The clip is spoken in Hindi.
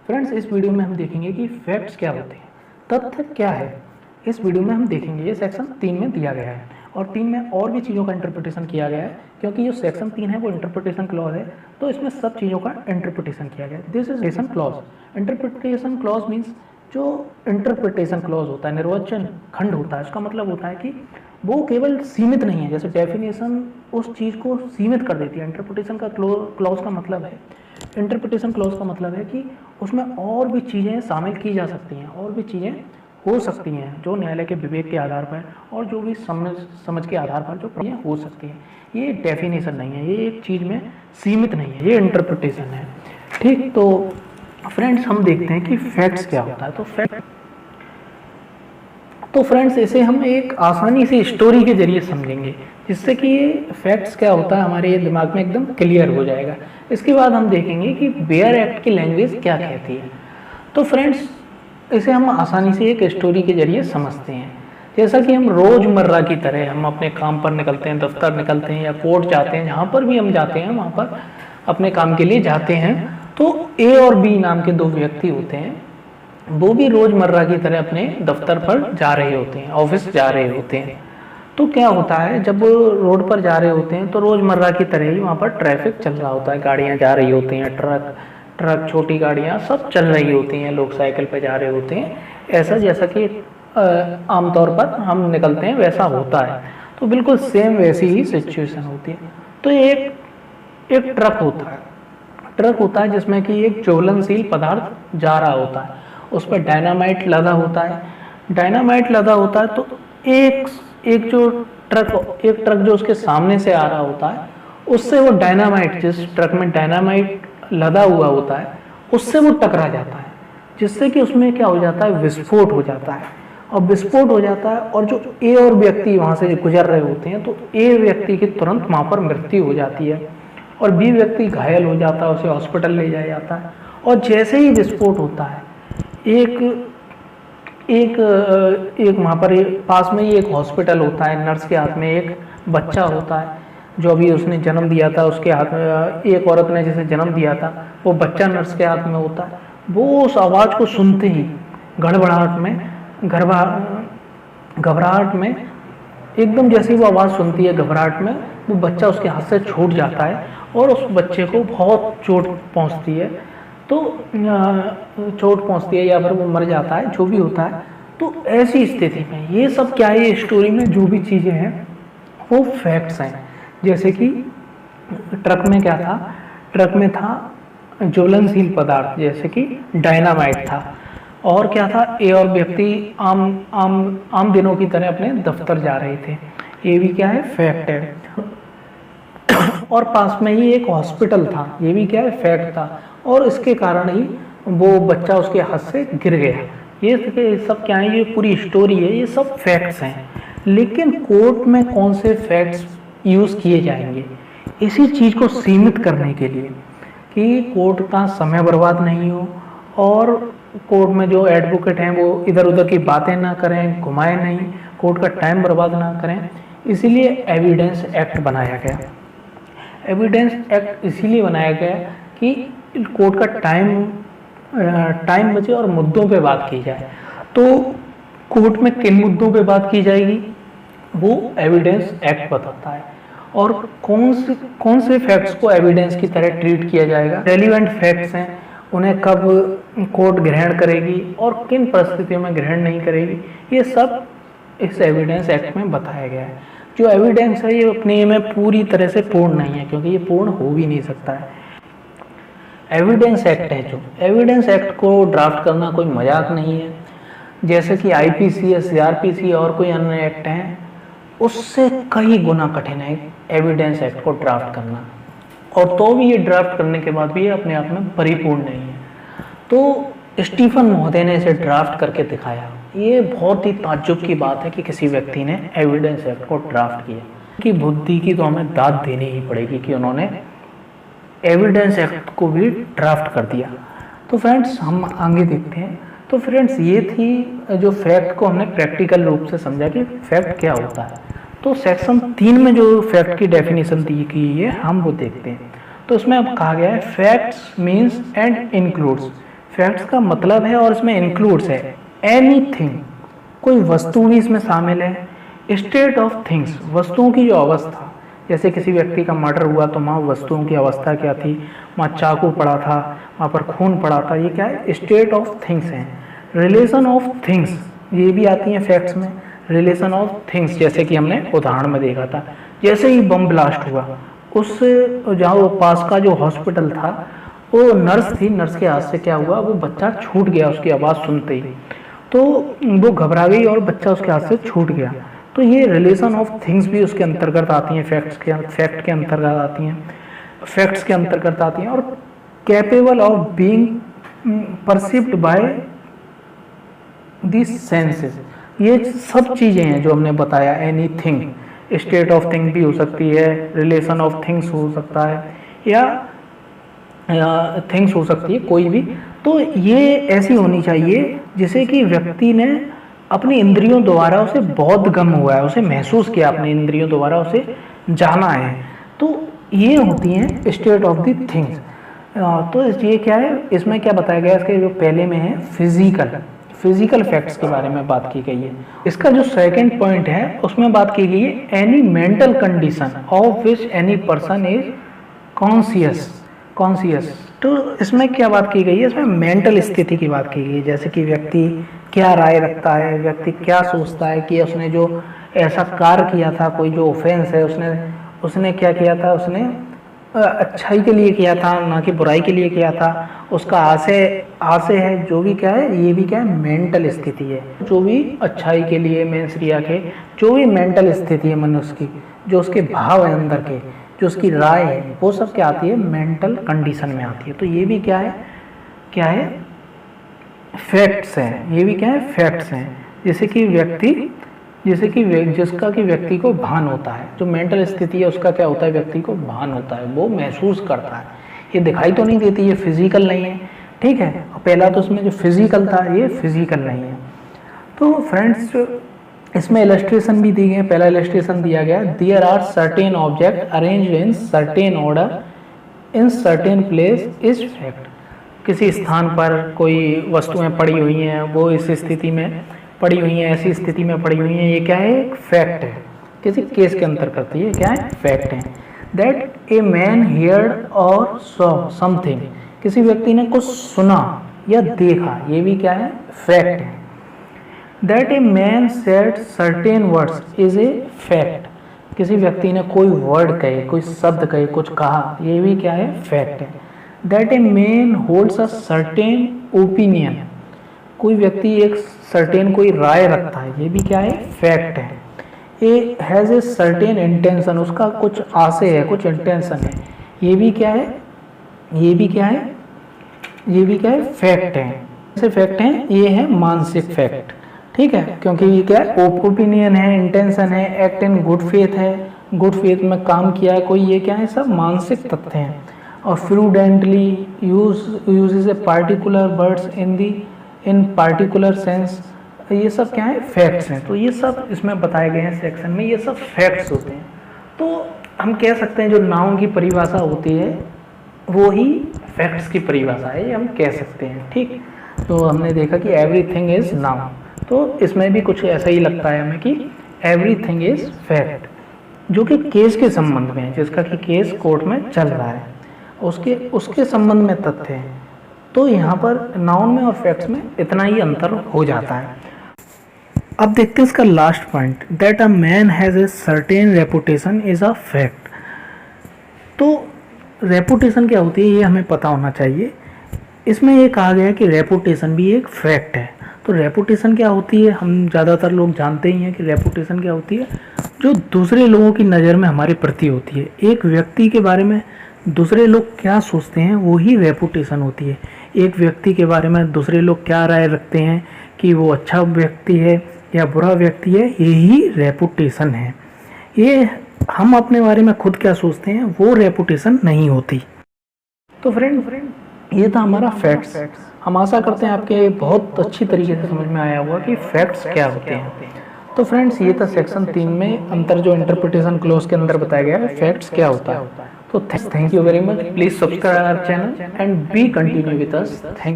फ्रेंड्स, इस वीडियो में हम देखेंगे कि फैक्ट्स क्या होते हैं, तथ्य क्या है। इस वीडियो में हम देखेंगे, ये सेक्शन 3 में दिया गया है और 3 में और भी चीज़ों का इंटरप्रिटेशन किया गया है, क्योंकि जो सेक्शन 3 है वो इंटरप्रिटेशन क्लॉज है, तो इसमें सब चीज़ों का इंटरप्रिटेशन किया गया है। This is interpretation clause. Interpretation clause means जो इंटरप्रिटेशन क्लॉज होता है, निर्वचन खंड होता है, उसका मतलब होता है कि वो केवल सीमित नहीं है। जैसे डेफिनेशन उस चीज़ को सीमित कर देती है, इंटरप्रिटेशन का क्लॉज का मतलब है, इंटरप्रिटेशन क्लॉज का मतलब है कि उसमें और भी चीज़ें शामिल की जा सकती हैं, और भी चीज़ें हो सकती हैं जो न्यायालय के विवेक के आधार पर और जो भी समझ के आधार पर जो चीज़ें हो सकती हैं। ये डेफिनेशन नहीं है, ये एक चीज़ में सीमित नहीं है, ये इंटरप्रिटेशन है। ठीक, तो फ्रेंड्स हम देखते हैं कि फैक्ट्स क्या होता है। तो फ्रेंड्स इसे हम एक आसानी से स्टोरी के जरिए समझेंगे, जिससे कि ये फैक्ट्स क्या होता है हमारे दिमाग में एकदम क्लियर हो जाएगा। इसके बाद हम देखेंगे कि बेयर एक्ट की लैंग्वेज क्या कहती है। तो फ्रेंड्स इसे हम आसानी से एक स्टोरी के जरिए समझते हैं। जैसा कि हम रोज़मर्रा की तरह हम अपने काम पर निकलते हैं, दफ्तर निकलते हैं या कोर्ट जाते हैं, जहाँ पर भी हम जाते हैं वहाँ पर अपने काम के लिए जाते हैं, तो ए और बी नाम के दो व्यक्ति होते हैं, वो भी रोज़मर्रा की तरह अपने दफ्तर पर जा रहे होते हैं, ऑफिस जा रहे होते हैं। तो क्या होता है, जब रोड पर जा रहे होते हैं तो रोज़मर्रा की तरह ही वहाँ पर ट्रैफिक चल रहा होता है, गाड़ियाँ जा रही होती हैं, ट्रक छोटी गाड़ियाँ सब चल रही होती हैं, लोग साइकिल पर जा रहे होते हैं। ऐसा जैसा कि आमतौर पर हम निकलते हैं वैसा होता है, तो बिल्कुल सेम वैसी ही सिचुएशन होती है। तो एक ट्रक होता है जिसमें कि एक ज्वलनशील पदार्थ जा रहा होता है, उस पर डायनामाइट लदा होता है। तो एक ट्रक जो उसके सामने से आ रहा होता है, उससे वो डायनामाइट, जिस ट्रक में डायनामाइट लदा हुआ होता है, उससे वो टकरा जाता है, जिससे कि उसमें क्या हो जाता है, विस्फोट हो जाता है। और जो ए और व्यक्ति वहाँ से गुजर रहे होते हैं, तो ए व्यक्ति की तुरंत वहाँ पर मृत्यु हो जाती है और बी व्यक्ति घायल हो जाता है, उसे हॉस्पिटल ले जाया जाता है। और जैसे ही विस्फोट होता है, एक वहाँ पर पास में ही एक हॉस्पिटल होता है, नर्स के हाथ में एक बच्चा होता है जो अभी उसने जन्म दिया था, उसके हाथ में एक औरत ने जिसे जन्म दिया था, वो बच्चा नर्स के हाथ में होता है। वो उस आवाज़ को सुनते ही घबराहट में एकदम जैसे ही वो आवाज़ सुनती है, घबराहट में वो बच्चा उसके हाथ से छूट जाता है और उस बच्चे को बहुत चोट पहुंचती है या फिर वो मर जाता है, जो भी होता है। तो ऐसी स्थिति में ये सब क्या है, ये स्टोरी में जो भी चीज़ें हैं वो फैक्ट्स हैं। जैसे कि ट्रक में क्या था, ट्रक में था ज्वलनशील पदार्थ, जैसे कि डायनामाइट था। और क्या था, ए और व्यक्ति आम दिनों की तरह अपने दफ्तर जा रहे थे, ये भी क्या है, फैक्ट है। और पास में ही एक हॉस्पिटल था, ये भी क्या है, फैक्ट था, और इसके कारण ही वो बच्चा उसके हाथ से गिर गया। ये सब क्या है, ये पूरी स्टोरी है, ये सब फैक्ट्स हैं। लेकिन कोर्ट में कौन से फैक्ट्स यूज़ किए जाएंगे, इसी चीज़ को सीमित करने के लिए कि कोर्ट का समय बर्बाद नहीं हो और कोर्ट में जो एडवोकेट हैं वो इधर उधर की बातें ना करें, घुमाएं नहीं, कोर्ट का टाइम बर्बाद ना करें, इसीलिए एविडेंस एक्ट बनाया गया। एविडेंस एक्ट इसीलिए बनाया गया कि कोर्ट का टाइम बचे और मुद्दों पे बात की जाए। तो कोर्ट में किन मुद्दों पे बात की जाएगी वो एविडेंस एक्ट बताता है, और कौन से फैक्ट्स को एविडेंस की तरह ट्रीट किया जाएगा, रेलिवेंट फैक्ट्स हैं, उन्हें कब कोर्ट ग्रहण करेगी और किन परिस्थितियों में ग्रहण नहीं करेगी, ये सब इस एविडेंस एक्ट में बताया गया है। जो एविडेंस है ये अपने में पूरी तरह से पूर्ण नहीं है, क्योंकि ये पूर्ण हो भी नहीं सकता है। एविडेंस एक्ट है, जो एविडेंस एक्ट को ड्राफ्ट करना कोई मजाक नहीं है। जैसे कि IPC या CRPC और कोई अन्य एक्ट हैं, उससे कई गुना कठिन है एविडेंस एक्ट को ड्राफ्ट करना, और तो भी ये ड्राफ्ट करने के बाद भी ये अपने आप में परिपूर्ण नहीं है। तो स्टीफन महोदय ने इसे ड्राफ्ट करके दिखाया। ये बहुत ही ताज्जुब की बात है कि किसी व्यक्ति ने एविडेंस एक्ट को ड्राफ्ट किया, कि बुद्धि की तो हमें दाद देनी ही पड़ेगी कि उन्होंने एविडेंस एक्ट को भी ड्राफ्ट कर दिया। तो फ्रेंड्स हम आगे देखते हैं। तो फ्रेंड्स ये थी जो फैक्ट को हमने प्रैक्टिकल रूप से समझा कि फैक्ट क्या होता है। तो सेक्शन 3 में जो फैक्ट की डेफिनेशन दी गई है हम वो देखते हैं। तो इसमें अब कहा गया है facts means and includes. Facts का मतलब है और इसमें इंक्लूड्स है एनीथिंग, कोई वस्तु भी इसमें शामिल है। स्टेट ऑफ थिंग्स, वस्तुओं की जो अवस्था, जैसे किसी व्यक्ति का मर्डर हुआ तो वहाँ वस्तुओं की अवस्था क्या थी, वहाँ चाकू पड़ा था, वहाँ पर खून पड़ा था, ये क्या है, स्टेट ऑफ थिंग्स है। रिलेशन ऑफ थिंग्स ये भी आती हैं फैक्ट्स में, रिलेशन ऑफ थिंग्स, जैसे कि हमने उदाहरण में देखा था, जैसे ही बम ब्लास्ट हुआ उस जहाँ वो पास का जो हॉस्पिटल था, वो नर्स थी, नर्स के हाथ से क्या हुआ, वो बच्चा छूट गया उसकी आवाज़ सुनते ही, तो वो घबरा गई और बच्चा उसके हाथ से छूट गया। तो ये रिलेशन ऑफ थिंग्स भी उसके अंतर्गत आती हैं, फैक्ट के अंतर्गत आती हैं, फैक्ट्स के अंतर्गत आती हैं। और capable of being perceived by the senses, ये सब चीज़ें हैं जो हमने बताया। एनीथिंग, स्टेट ऑफ थिंग भी हो सकती है, रिलेशन ऑफ थिंग्स हो सकता है, या थिंग्स हो सकती है कोई भी। तो ये ऐसी होनी चाहिए जिसे कि व्यक्ति ने अपनी इंद्रियों द्वारा उसे बहुत गम हुआ है, उसे महसूस किया, अपने इंद्रियों द्वारा उसे जाना है। तो ये होती हैं स्टेट ऑफ द थिंग्स। तो ये क्या है, इसमें क्या बताया गया, इसके जो पहले में है फिजिकल फैक्ट्स के बारे में बात की गई है। इसका जो सेकंड पॉइंट है उसमें बात की गई है any mental condition of which any person is conscious. तो इसमें क्या बात की गई है, इसमें मेंटल स्थिति की बात की गई है, जैसे कि व्यक्ति क्या राय रखता है, व्यक्ति क्या सोचता है कि उसने जो ऐसा कार्य किया था, कोई जो ऑफेंस है, उसने क्या किया था, उसने अच्छाई के लिए किया था, ना कि बुराई के लिए किया था, उसका आशय है, जो भी क्या है, ये भी क्या है, मेंटल स्थिति है। जो भी अच्छाई के लिए मेंसरिया के जो भी मेंटल स्थिति है मनुष्य की, जो उसके भाव है अंदर के, जो उसकी राय है, वो सब क्या आती है, मेंटल कंडीशन में आती है। तो ये भी क्या है फैक्ट्स हैं, ये भी क्या है, फैक्ट्स हैं। जिसका कि व्यक्ति को भान होता है, जो मेंटल स्थिति है उसका क्या होता है, व्यक्ति को भान होता है, वो महसूस करता है। ये दिखाई तो नहीं देती, ये फिजिकल नहीं है, ठीक है। पहला तो उसमें जो फिजिकल था, ये फिजिकल नहीं है। तो फ्रेंड्स इसमें इलस्ट्रेशन भी दी गई है। पहला इलस्ट्रेशन दिया गया, there are certain object arranged in certain order in certain place is fact. किसी स्थान पर कोई वस्तुएं पड़ी हुई हैं, वो इस स्थिति में पड़ी हुई हैं, ऐसी स्थिति में पड़ी हुई हैं, ये क्या है, एक फैक्ट है, किसी केस के अंतर्गत ये क्या है, फैक्ट है। दैट ए मैन हियर्ड और सॉ समथिंग, किसी व्यक्ति ने कुछ सुना या देखा, ये भी क्या है, फैक्ट है। That a man said certain words is a fact, किसी व्यक्ति ने कोई वर्ड कहे, कोई शब्द कहे, कुछ कहा, ये भी क्या है, फैक्ट है। That a man holds a certain opinion, कोई व्यक्ति एक सर्टेन कोई राय रखता है, ये भी क्या है, फैक्ट है। A has a certain intention, उसका कुछ आशय है, कुछ इंटेंशन है, ये भी क्या है, ये भी क्या है, ये भी क्या है, फैक्ट है। ऐसे फैक्ट हैं, ये है मानसिक फैक्ट, ठीक है, क्योंकि ये क्या है, ओपिनियन है, इंटेंशन है, एक्ट इन गुड फेथ है, गुड फेथ में काम किया है कोई, ये क्या है, सब मानसिक तथ्य हैं। और prudently uses a particular words in particular sense, ये सब क्या है, फैक्ट्स हैं। तो ये सब इसमें बताए गए हैं सेक्शन में, ये सब फैक्ट्स होते हैं। तो हम कह सकते हैं जो नाउन की परिभाषा होती है वो ही फैक्ट्स की परिभाषा है, ये हम कह सकते हैं, ठीक। तो हमने देखा कि एवरीथिंग इज नाउन, तो इसमें भी कुछ ऐसा ही लगता है हमें कि एवरीथिंग इज फैक्ट, जो कि केस के संबंध में है, जिसका कि केस कोर्ट में चल रहा है, उसके संबंध में तथ्य है। तो यहाँ पर नाउन में और फैक्ट्स में इतना ही अंतर हो जाता है। अब देखते हैं इसका last point, that a man has a certain reputation is a fact. तो रेपुटेशन क्या होती है ये हमें पता होना चाहिए। इसमें ये कहा गया है कि रेपुटेशन भी एक फैक्ट है। तो रेपुटेशन क्या होती है, हम ज़्यादातर लोग जानते ही हैं कि रेपुटेशन क्या होती है, जो दूसरे लोगों की नज़र में हमारे प्रति होती है। एक व्यक्ति के बारे में दूसरे लोग क्या सोचते हैं, वो ही रेपुटेशन होती है। एक व्यक्ति के बारे में दूसरे लोग क्या राय रखते हैं कि वो अच्छा व्यक्ति है या बुरा व्यक्ति है, यही रेपुटेशन है। ये हम अपने बारे में खुद क्या सोचते हैं, वो रेपुटेशन नहीं होती। तो फ्रेंड ये था हमारा फैक्ट्स। हम आशा करते हैं आपके बहुत अच्छी तरीके से समझ में आया होगा कि फैक्ट्स क्या होते हैं। तो फ्रेंड्स ये था सेक्शन 3 में अंतर जो इंटरप्रिटेशन क्लोज के अंदर बताया गया है, फैक्ट्स क्या होता है। तो thank you very much, please subscribe our channel and be continue with us. Thank you.